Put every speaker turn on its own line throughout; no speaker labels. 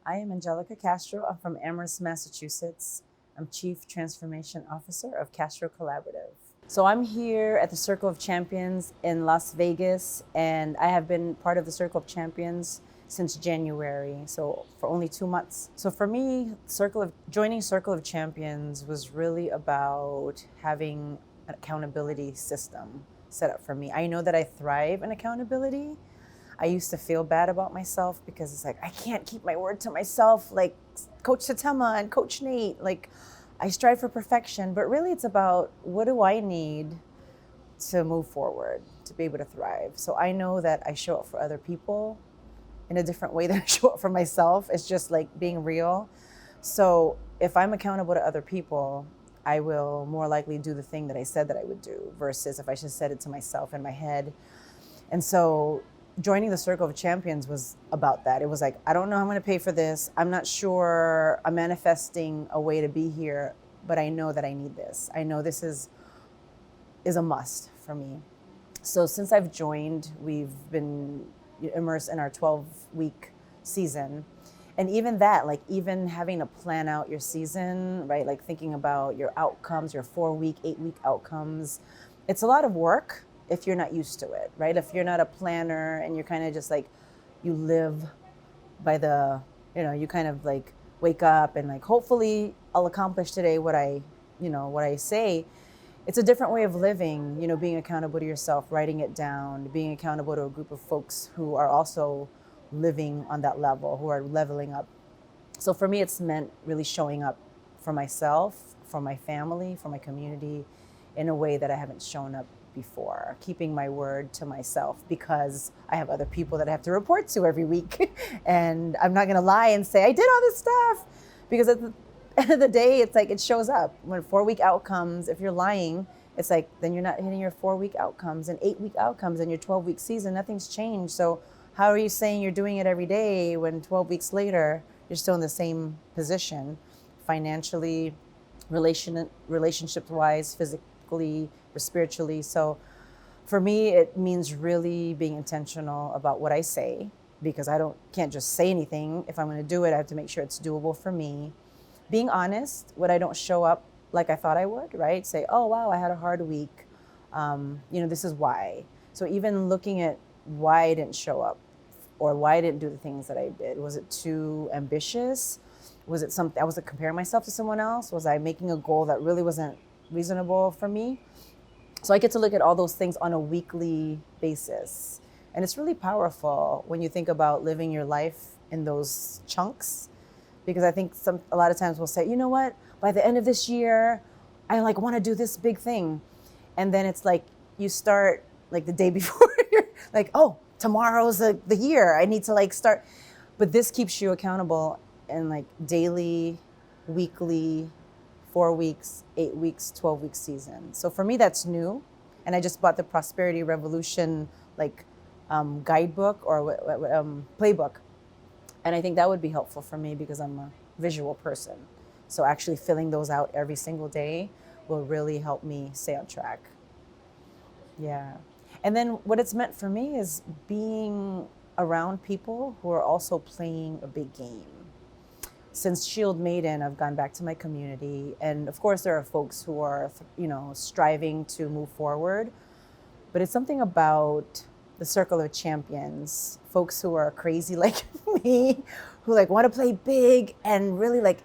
I am Angelica Castro. I'm from Amherst, Massachusetts. I'm Chief Transformation Officer of Castro Collaborative. So I'm here at the Circle of Champions in Las Vegas, and I have been part of the Circle of Champions since January, so for only 2 months. So for me, joining Circle of Champions was really about having an accountability system set up for me. I know that I thrive in accountability. I used to feel bad about myself because it's like, I can't keep my word to myself, like Coach Satema and Coach Nate. Like, I strive for perfection, but really it's about what do I need to move forward, to be able to thrive. So I know that I show up for other people in a different way than I show up for myself. It's just like being real. So if I'm accountable to other people, I will more likely do the thing that I said that I would do versus if I just said it to myself in my head. And so joining the Circle of Champions was about that. It was like, I don't know how I'm going to pay for this. I'm not sure. I'm manifesting a way to be here, but I know that I need this. I know this is a must for me. So since I've joined, we've been immersed in our 12-week season. And even that, like even having to plan out your season, right? Like thinking about your outcomes, your 4-week, 8-week outcomes. It's a lot of work if you're not used to it, right? If you're not a planner and you're kind of just like, you live by the, you kind of like wake up and like, hopefully I'll accomplish today what I say. It's a different way of living, being accountable to yourself, writing it down, being accountable to a group of folks who are also living on that level, who are leveling up. So for me, it's meant really showing up for myself, for my family, for my community in a way that I haven't shown up before, keeping my word to myself because I have other people that I have to report to every week. And I'm not going to lie and say, I did all this stuff, because at the end of the day, it's like it shows up. When 4-week outcomes, if you're lying, it's like then you're not hitting your 4-week outcomes and 8-week outcomes in your 12-week season. Nothing's changed. So how are you saying you're doing it every day when 12 weeks later, you're still in the same position financially, relationships-wise, physically, or spiritually? So for me, it means really being intentional about what I say, because can't just say anything. If I'm going to do it, I have to make sure it's doable for me. Being honest when I don't show up like I thought I would, right? Say, oh, wow, I had a hard week. This is why. So even looking at why I didn't show up or why I didn't do the things that I did. Was it too ambitious? Was it something, I was comparing myself to someone else? Was I making a goal that really wasn't reasonable for me? So I get to look at all those things on a weekly basis. And it's really powerful when you think about living your life in those chunks, because I think a lot of times we'll say, you know what, by the end of this year, I want to do this big thing. And then it's like you start like the day before, you're like, oh, tomorrow's the year. I need to start. But this keeps you accountable in daily, weekly, 4 weeks, 8 weeks, 12-week season. So for me, that's new. And I just bought the Prosperity Revolution guidebook or playbook. And I think that would be helpful for me because I'm a visual person. So actually filling those out every single day will really help me stay on track. Yeah. And then what it's meant for me is being around people who are also playing a big game. Since Shield Maiden, I've gone back to my community. And of course, there are folks who are, striving to move forward. But it's something about the Circle of Champions, folks who are crazy like me, who want to play big and really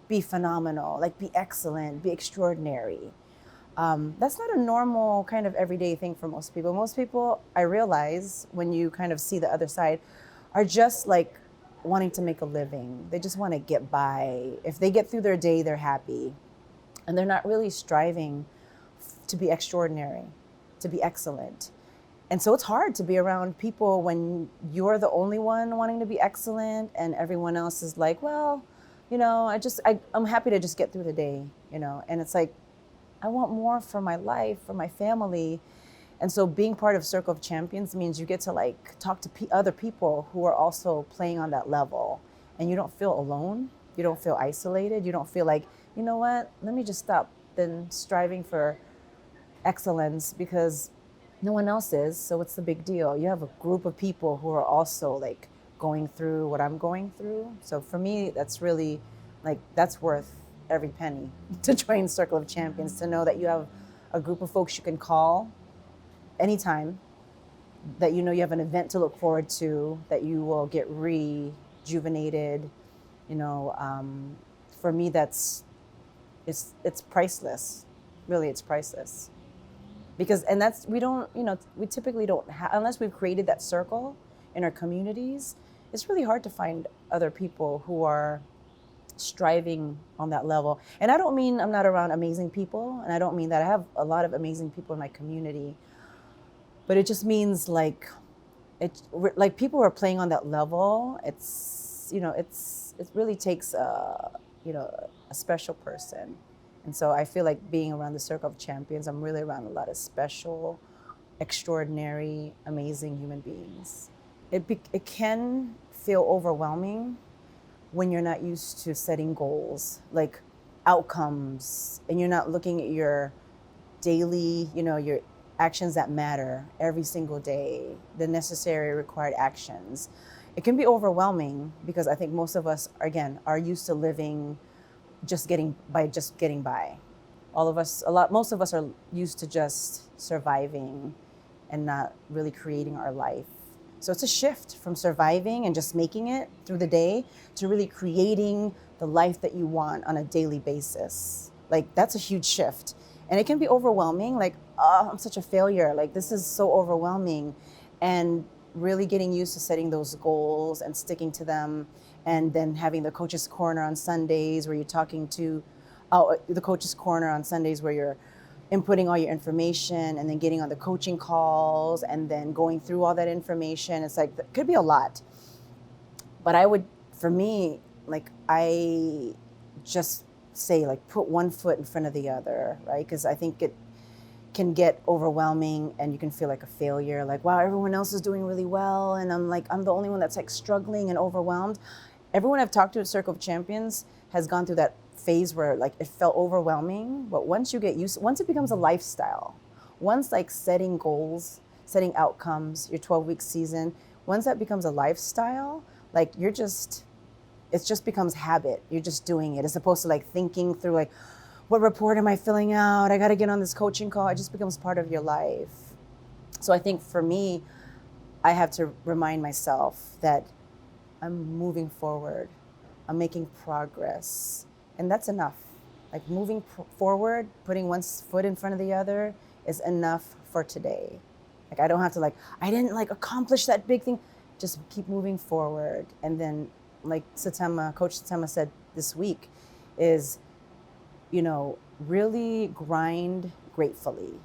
be phenomenal, be excellent, be extraordinary. That's not a normal kind of everyday thing for most people. Most people, I realize, when you kind of see the other side, are just wanting to make a living. They just want to get by. If they get through their day, they're happy. And they're not really striving to be extraordinary, to be excellent. And so it's hard to be around people when you're the only one wanting to be excellent and everyone else is like, well, I'm happy to just get through the day, and it's like, I want more for my life, for my family. And so being part of Circle of Champions means you get to talk to other people who are also playing on that level. And you don't feel alone. You don't feel isolated. You don't feel like, you know what, let me just stop then striving for excellence because no one else is. So what's the big deal? You have a group of people who are also going through what I'm going through. So for me, that's really like, that's worth every penny to join Circle of Champions, to know that you have a group of folks you can call anytime, that you know you have an event to look forward to, that you will get rejuvenated. You know, for me, it's priceless. Really, it's priceless. Because, and that's, we don't, you know, we typically don't have, unless we've created that circle in our communities, it's really hard to find other people who are striving on that level. And I don't mean I'm not around amazing people, and I don't mean that. I have a lot of amazing people in my community, but it just means like, like people who are playing on that level. It's, you know, it really takes a, you know, a special person. And so I feel like being around the Circle of Champions, I'm really around a lot of special, extraordinary, amazing human beings. It can feel overwhelming when you're not used to setting goals, like outcomes, and you're not looking at your daily, you know, your actions that matter every single day, the necessary required actions. It can be overwhelming because I think most of us, again, are used to living just getting by. Most of us are used to just surviving and not really creating our life. So it's a shift from surviving and just making it through the day to really creating the life that you want on a daily basis. Like, that's a huge shift. And it can be overwhelming, like, oh, I'm such a failure. Like, this is so overwhelming. And really getting used to setting those goals and sticking to them, and then having the coach's corner on Sundays where you're talking to the coach's corner on Sundays where you're inputting all your information, and then getting on the coaching calls, and then going through all that information. It's like, it could be a lot. But for me, like, I just say, like, put one foot in front of the other, right? Because I think it can get overwhelming and you can feel like a failure, like, wow, everyone else is doing really well, and I'm the only one that's like struggling and overwhelmed. Everyone I've talked to at Circle of Champions has gone through that phase where, like, it felt overwhelming, but once it becomes a lifestyle, once, like, setting goals, setting outcomes, your 12-week season, once that becomes a lifestyle, like, it just becomes habit. You're just doing it, as opposed to like thinking through, like, what report am I filling out? I got to get on this coaching call. It just becomes part of your life. So I think for me, I have to remind myself that I'm moving forward. I'm making progress. And that's enough. Like, moving forward, putting one foot in front of the other is enough for today. Like, I don't have to, like, I didn't, like, accomplish that big thing. Just keep moving forward. And then, like Coach Satema said this week, is, you know, really grind gratefully.